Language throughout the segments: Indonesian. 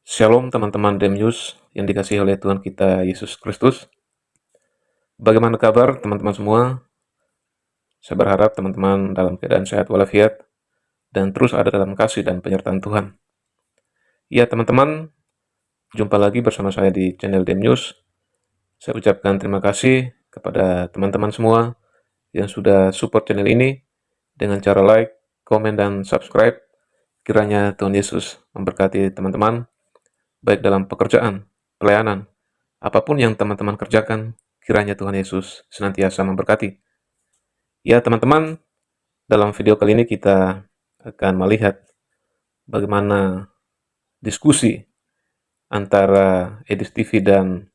Shalom teman-teman Demyus yang dikasihi oleh Tuhan kita Yesus Kristus. Bagaimana kabar teman-teman semua? Saya berharap teman-teman dalam keadaan sehat walafiat dan terus ada dalam kasih dan penyertaan Tuhan. Ya teman-teman, jumpa lagi bersama saya di channel Demyus. Saya ucapkan terima kasih kepada teman-teman semua yang sudah support channel ini dengan cara like, komen, dan subscribe. Kiranya Tuhan Yesus memberkati teman-teman, baik dalam pekerjaan, pelayanan, apapun yang teman-teman kerjakan, kiranya Tuhan Yesus senantiasa memberkati. Ya teman-teman, dalam video kali ini kita akan melihat bagaimana diskusi antara Edis TV dan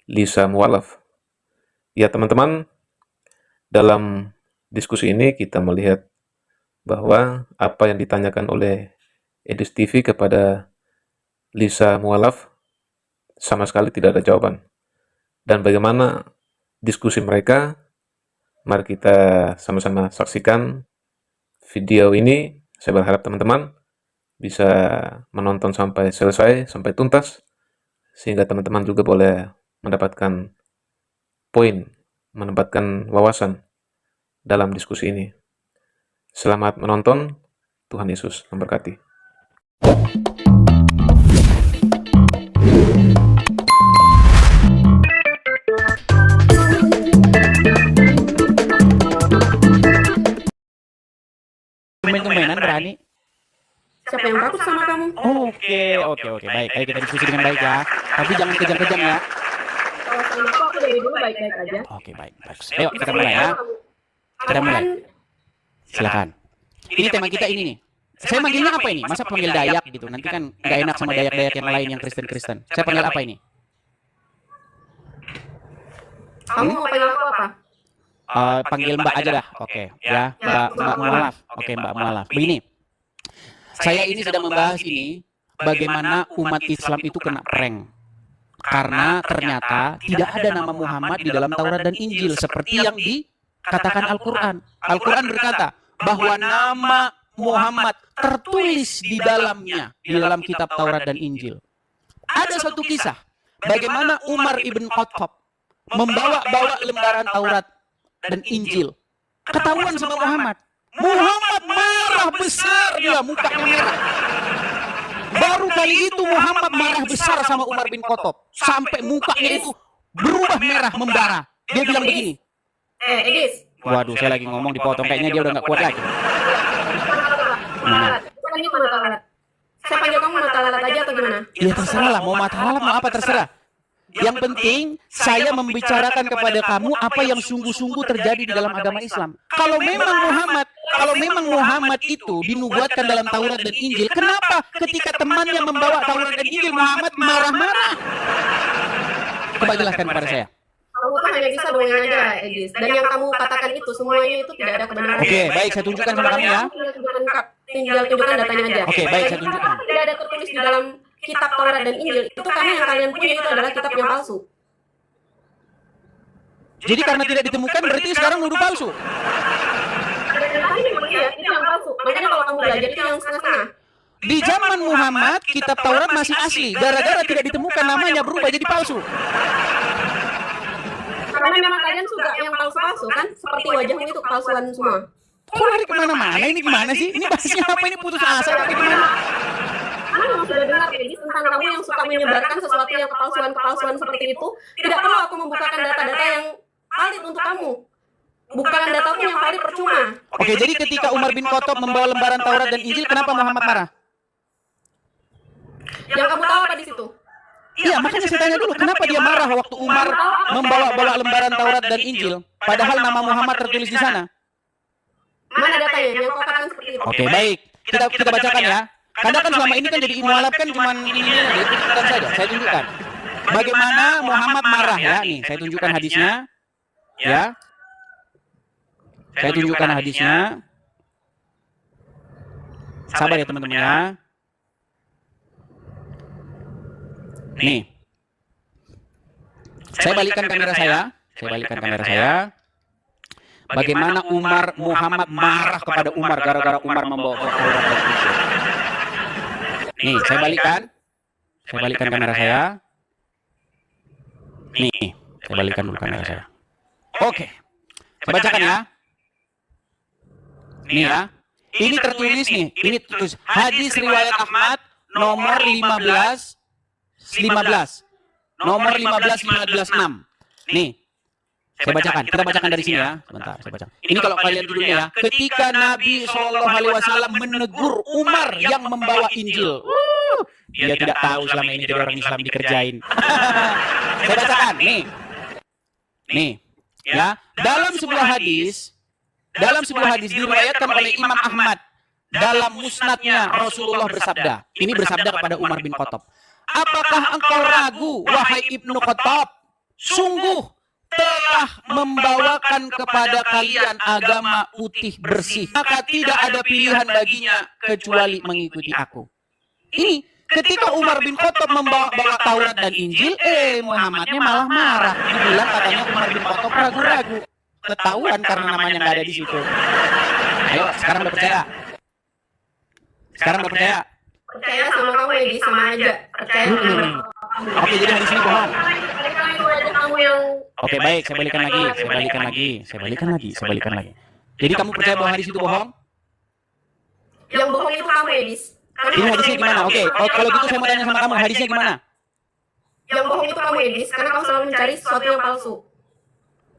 Lisa Mualaf. Ya teman-teman, dalam diskusi ini kita melihat bahwa apa yang ditanyakan oleh Edis TV kepada Lisa Mualaf sama sekali tidak ada jawaban. Dan bagaimana diskusi mereka, mari kita sama-sama saksikan video ini. Saya berharap teman-teman bisa menonton sampai selesai, sampai tuntas, sehingga teman-teman juga boleh mendapatkan poin, mendapatkan wawasan dalam diskusi ini. Selamat menonton, Tuhan Yesus memberkati. Tumben-tumbenan berani. Siapa yang takut sama kamu? Oke. Baik, ayo kita diskusi dengan baik ya. Tapi jangan kejam-kejam ya. Kalau sama aku dari dulu baik-baik aja. Oke, baik. Ayo kita mulai ya. Kita mulai. Silakan. Ini tema kita ini nih. Saya manggilnya apa ini? Masa panggil Dayak gitu? Nanti kan nggak enak sama Dayak-Dayak yang lain yang Kristen-Kristen. Saya panggil apa ini? Kamu mau panggil aku apa? Panggil Mbak aja dah. Oke, ya. Mbak Mualaf. Oke, Mbak Mualaf. Begini. Saya ini sedang membahas ini bagaimana umat Islam itu kena prank. Karena ternyata tidak ada nama Muhammad di dalam Taurat dan Injil seperti yang dikatakan Al-Quran. Al-Quran berkata bahwa nama Muhammad tertulis di dalamnya, di dalam kitab Taurat dan Injil. Ada satu kisah bagaimana Umar ibn Khattab membawa lembaran Taurat dan Injil. Ketahuan sama Muhammad. Muhammad marah besar dia, mukanya merah. Baru kali itu Muhammad marah besar sama Umar bin Khattab. Sampai mukanya itu berubah merah, membara. Dia bilang begini. Edis. Waduh, saya lagi ngomong dipotong. Kayaknya dia udah gak kuat lagi. Gimana? Panggil aku mata lalat. Saya panggil kamu mata lalat aja atau gimana? Ya terserah lah, mau mata lalat mau apa terserah. Yang penting saya membicarakan kepada kamu apa yang sungguh-sungguh terjadi di dalam agama Islam. Kalau memang Muhammad itu dinubuatkan dalam Taurat dan Injil, kenapa ketika temannya membawa Taurat dan Injil Muhammad marah-marah? Coba jelaskan kepada saya. Kamu tuh hanya bisa dongeng aja, Edis. Dan yang kamu katakan itu semuanya itu tidak ada kebenaran. Oke, baik, saya tunjukkan sama kamu ya. Tinggal tunjukkan datanya aja. Oke, baik, saya tunjukkan. Kenapa tidak ada tertulis di dalam kitab Taurat dan Injil? Itu karena yang kalian punya itu adalah kitab yang palsu. Jadi karena tidak ditemukan berarti sekarang nuduh palsu. Itu yang palsu. Makanya kalau kamu belajar itu yang setengah-setengah. Di zaman Muhammad kitab Taurat masih asli. Gara-gara tidak ditemukan namanya berubah jadi palsu. Karena memang kalian suka yang palsu-palsu kan? Seperti wajahmu itu kepalsuan semua. Kok lari kemana-mana? Ini gimana sih? Ini bahasnya apa? Ini putus asa apa gimana? Kamu memang sudah dengar Edis tentang kamu yang suka menyebarkan sesuatu yang kepalsuan-kepalsuan seperti itu. Tidak perlu aku membukakan data-data yang valid untuk kamu. Bukan datamu yang valid percuma. Oke, jadi ketika Umar bin Khattab membawa lembaran Taurat dan Injil, kenapa Muhammad marah? Yang kamu tahu apa di situ? Iya, makanya saya tanya dulu, kenapa dia marah waktu Umar membawa lembaran Taurat dan Injil, padahal nama Muhammad tertulis di sana? Mana datanya yang kau katakan seperti itu? Oke, baik. Kita bacakan ya. Karena kan selama ini kan jadi mualaf kan cuma ini tunjukkan saja. Saya tunjukkan. Bagaimana Muhammad marah ya? Nih, saya tunjukkan hadisnya. Ya. Saya tunjukkan hadisnya. Sabar ya teman-teman ya. Nih. Saya balikkan kamera saya. Bagaimana Muhammad marah kepada Umar gara-gara Umar membawa Taurat dan Injil. Nih, saya balikkan. Saya balikkan kamera saya. Nih, saya balikkan dulu kamera saya. Oke. Saya bacakan ya. Nih ya. Ini tertulis nih. Ini tertulis hadis riwayat Ahmad nomor 15 nomor 15 6. Nih. Saya bacakan. Kita bacakan dari sini ya. Sebentar, saya baca. Ini kalau kalian judulnya ya. Ketika Nabi SAW menegur Umar yang membawa Injil. Dia tidak tahu selama ini jadi orang Islam dikerjain. Saya bacakan. Nih. Ya. Dalam sebuah hadis diriwayatkan oleh Imam Ahmad dalam musnadnya Rasulullah bersabda. Ini bersabda kepada Umar bin Khattab. Apakah engkau ragu, wahai Ibnu Khattab? Sungguh telah membawakan kepada kalian agama putih bersih. Maka tidak ada pilihan baginya kecuali mengikuti aku. Ini ketika Umar bin Khattab membawa Taurat dan Injil, Muhammadnya malah marah. Dibilang katanya Umar bin Khattab ragu-ragu. Ketahuan karena namanya nggak ada di situ. Ayo, sekarang udah percaya? Percaya sama kamu Edi, sama aja. Percaya sama kamu. Oke, jadi hari sini bohong. Itu aja kamu yang Oke, baik, saya balikan lagi. Jadi kamu percaya bahwa hadis itu bohong? bohong itu kamu Edis. Ini hadisnya gimana? Oke, kalau gitu saya mau tanya sama kamu, hadisnya gimana? Yang bohong itu kamu Edis, karena kamu selalu mencari sesuatu yang palsu.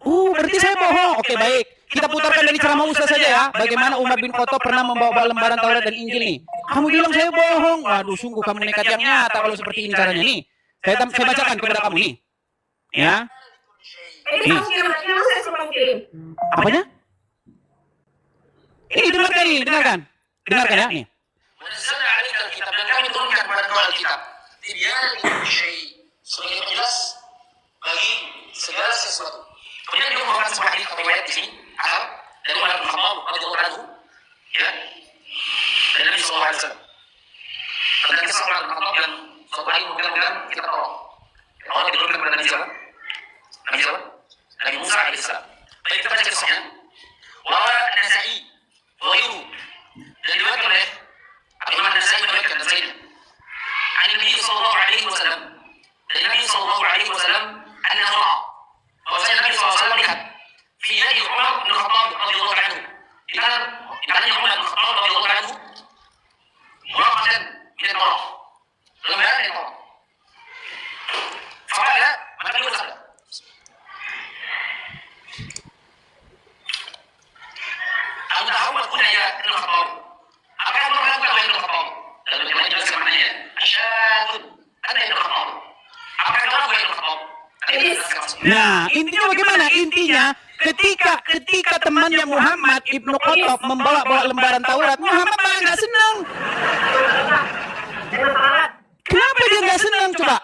Berarti saya bohong. Oke, baik. Kita putarkan dari ceramah Ustaz saja ya. Bagaimana Umar bin Khattab pernah membawa lembaran Taurat dan Injil nih. Kamu bilang saya bohong. Waduh, sungguh kamu nekat yang nyata kalau seperti ini caranya nih. Saya bacakan kepada kamu nih. Ya. Edis, kamu kirim lagi, saya suruh kamu kirim. Apanya? Ini dengarkan. Dengarkan ya, nih. Nazzalna 'alaika al-kitab, dan kami turunkan kepada engkau Alkitab. Tibyanan likulli syai', sebagai penjelas bagi segala sesuatu. Kemudian dia membawakan sebuah hadis atau riwayat di sini, asal dari Umar bin Khattab radhiyallahu anhu, ya, dan Nabi sallallahu alaihi wasallam. Tentang kisah Umar bin Khattab dan suatu hari memegang kitab Taurat. Allah diturunkan kepada Nabi sallallahu alaihi wasallam, Nabi Musa alaihissalam. Baik, kita baca kisahnya. Wa an-Nasa'i wa ghairuhu, dan diriwayatkan oleh Imam An-Nasa'i meriwayatkan dan Sa'id. An Nabi sallallahu alaihi wasallam, dari Nabi sallallahu alaihi wasallam, annahu ra'a, bahwasanya Nabi sallallahu alaihi wasallam lihat fi yadi Umar bin Khattab radhiyallahu anhu, di tangannya Umar bin Khattab radhiyallahu anhu, waraqatan min at-Taurat, lembaran dari Taurat. Faqala, maka dia bersabda, Aku tahu maknanya ya Ibnu Khattab. Apa yang kamu lakukan oleh Ibnu Khattab? Dan bagaimana jelaskan maknanya? Asyadun, anda Ibnu Khattab. Apa yang kamu lakukan Ibnu Khattab? Nah, intinya bagaimana? Intinya ketika temannya Muhammad Ibnu Khattab membawa lembaran Taurat, Muhammad malah nggak senang. Kenapa dia nggak senang coba?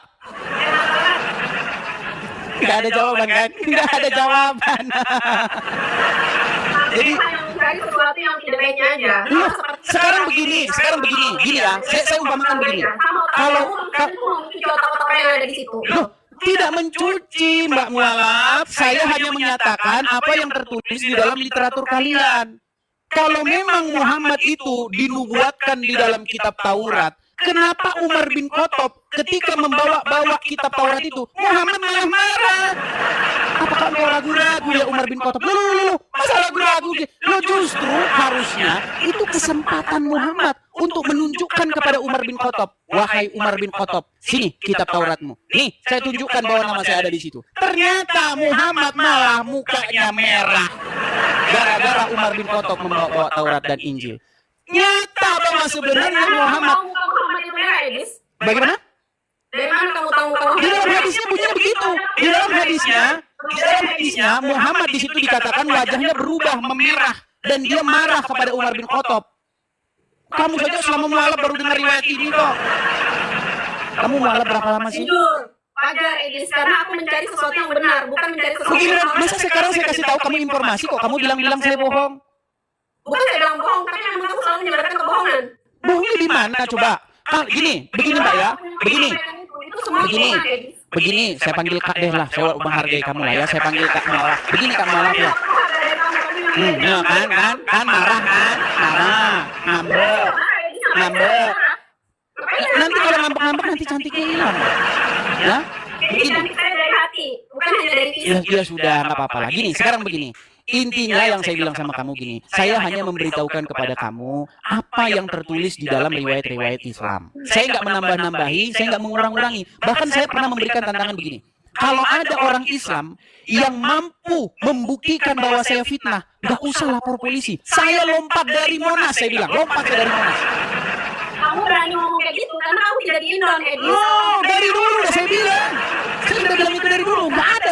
Nggak ada jawaban kan? Nggak ada jawaban. Jadi mencari sesuatu yang tidak baiknya aja. sekarang begini, gini ya. Saya umpamakan begini. Kalau mencuci otak-otak yang ada di situ. Loh, tidak mencuci, Mbak Mualaf. Saya hanya menyatakan apa yang tertulis di dalam literatur kalian. Kalau memang Muhammad itu dinubuatkan di dalam kitab Taurat, kenapa Umar bin Khattab ketika membawa kitab Taurat itu, Muhammad malah marah? Apakah engkau ragu-ragu ya Umar bin Khattab? Loh, masa ragu-ragu? Loh, justru harusnya itu kesempatan Muhammad untuk menunjukkan kepada Umar bin Khattab, wahai Umar bin Khattab, sini kitab Tauratmu. Nih, saya tunjukkan bahwa nama saya ada di situ. Ternyata Muhammad malah mukanya merah gara-gara Umar bin Khattab membawa Taurat dan Injil. Nyata bahwa sebenarnya Muhammad. Muhammad itu merah, Edis. Bagaimana? Dari mana kamu tahu kamu? Di dalam hadisnya bunyinya begitu. Di dalam hadisnya Muhammad di situ dikatakan wajahnya berubah memerah dan dia marah kepada Umar bin Khattab. Kamu saja selama mualaf baru dengar riwayat ini kok. Kamu mualaf berapa lama sih? Jujur, wajar Edis, karena aku mencari sesuatu yang benar, bukan mencari sesuatu Begini, yang salah. masa sekarang saya kasih tahu kamu informasi kok kamu bilang saya bohong? Bukan saya bilang bohong, tapi memang kamu selalu menyebarkan kebohongan. Bohongnya di mana coba? Begini Mbak ya, Itu semua kebohongan, Edis. begini, saya panggil Kak deh lah, saya menghargai kamu lah ya, saya panggil Kak Mualaf. Begini Kak Mualaf ya. Ya kan, marah kan, marah, ngambek. Nanti kalau ngambek-ngambek nanti cantiknya hilang. Ya, Jadi cantik saya dari hati, bukan hanya dari fisik. ya sudah, nggak apa-apa lah. Gini, sekarang begini. Intinya yang saya bilang sama kamu gini, saya hanya memberitahukan kepada kamu apa yang tertulis di dalam riwayat-riwayat Islam. Saya nggak menambah-nambahi, saya nggak mengurang-urangi. Bahkan saya pernah memberikan tantangan begini. Kalau ada orang Islam yang mampu membuktikan bahwa saya fitnah, nggak usah lapor polisi. Saya lompat dari Monas, saya bilang, lompat dari Monas. Kamu berani ngomong kayak gitu karena kamu tidak diundang, Edi. Oh, dari dulu udah saya bilang. Saya udah bilang itu dari dulu. Nggak ada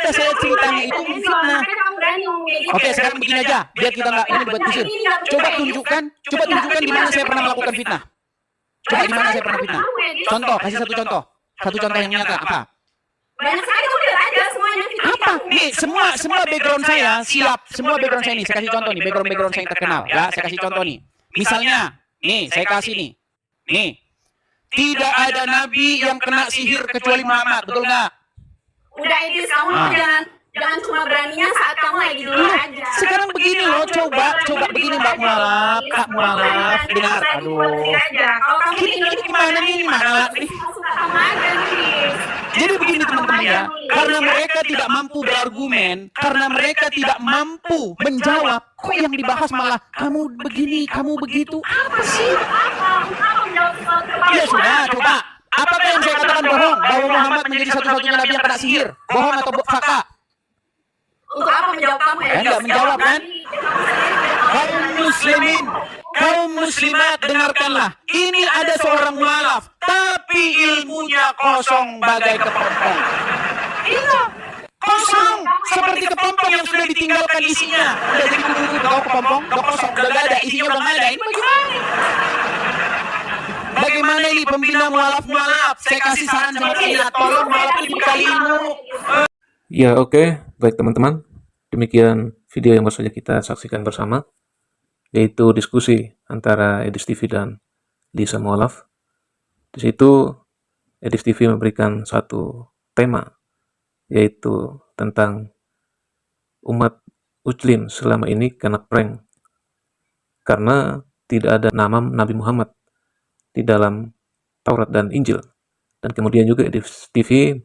saya ceritanya itu fitnah. Makanya kamu berani ngomong kayak gitu. Oke, sekarang begini aja, biar kita nggak ini debat kusir. Coba tunjukkan di mana saya pernah melakukan fitnah. Coba di mana saya pernah fitnah. Contoh, kasih satu contoh. Satu contoh yang nyata apa? Banyak sekali kamu lihat aja semuanya fitnah Apa? kamu. Nih, semua background saya siap. Semua background saya nih, saya kasih contoh nih, background saya yang terkenal. Ya, saya kasih contoh nih. Misalnya, nih, saya kasih nih. Nih, tidak ada nabi yang kena sihir kecuali Muhammad, betul nggak? Udah Edis, kamu jangan cuma beraninya saat kamu lagi dulu aja. Sekarang begini loh, coba begini Mbak Mualaf, Kak Mualaf, dengar, aduh. Kalau kamu Ini gimana nih, Mualaf nih? suka kamu aja, Edis. Jadi begini teman-teman ya, karena mereka tidak mampu berargumen, karena mereka tidak mampu menjawab, kok yang dibahas malah kamu begini, kamu begitu, apa sih? Apa menjawab sesuatu kepala Ya sudah, coba. Apakah yang saya katakan bohong? Bahwa Muhammad menjadi satu-satunya nabi yang kena sihir? Bohong atau fakta? Untuk apa menjawab kamu, Edis? Nggak menjawab kan? Kaum muslimin, kaum muslimat, dengarkanlah. Ini ada seorang mualaf, tapi ilmunya kosong bagai kepompong. Iya, kosong seperti kepompong yang sudah ditinggalkan isinya. Udah jadi kubu-kubu, kau kepompong, udah kosong, udah gak ada, isinya udah gak ada. Ini bagaimana? Bagaimana ini pembina mualaf? Saya kasih saran sama kalian, tolong mualaf itu dibekali ilmu. Ya oke, baik teman-teman. Demikian video yang baru saja kita saksikan bersama, yaitu diskusi antara Edis TV dan Lisa Mualaf. Di situ Edis TV memberikan satu tema, yaitu tentang umat Muslim selama ini kena prank karena tidak ada nama Nabi Muhammad di dalam Taurat dan Injil. Dan kemudian juga Edis TV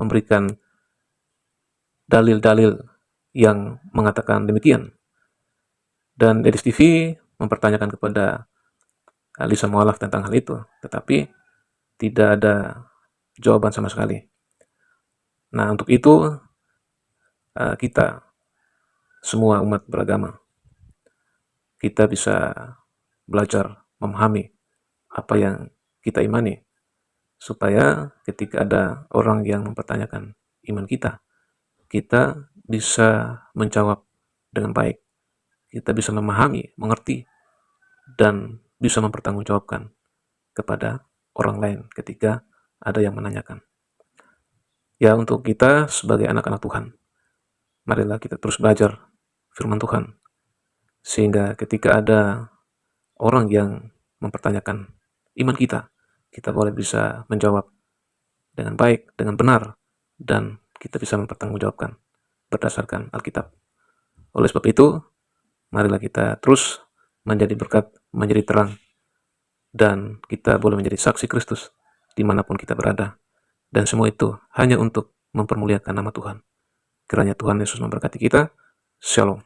memberikan dalil-dalil yang mengatakan demikian. Dan Edis TV mempertanyakan kepada Lisa Mualaf tentang hal itu, tetapi tidak ada jawaban sama sekali. Nah, untuk itu kita semua umat beragama, kita bisa belajar memahami apa yang kita imani, supaya ketika ada orang yang mempertanyakan iman kita bisa menjawab dengan baik. Kita bisa memahami, mengerti, dan bisa mempertanggungjawabkan kepada orang lain ketika ada yang menanyakan. Ya, untuk kita sebagai anak-anak Tuhan, marilah kita terus belajar firman Tuhan, sehingga ketika ada orang yang mempertanyakan iman kita boleh bisa menjawab dengan baik, dengan benar, dan kita bisa mempertanggungjawabkan berdasarkan Alkitab. Oleh sebab itu, marilah kita terus menjadi berkat, menjadi terang, dan kita boleh menjadi saksi Kristus dimanapun kita berada. Dan semua itu hanya untuk mempermuliakan nama Tuhan. Kiranya Tuhan Yesus memberkati kita. Shalom.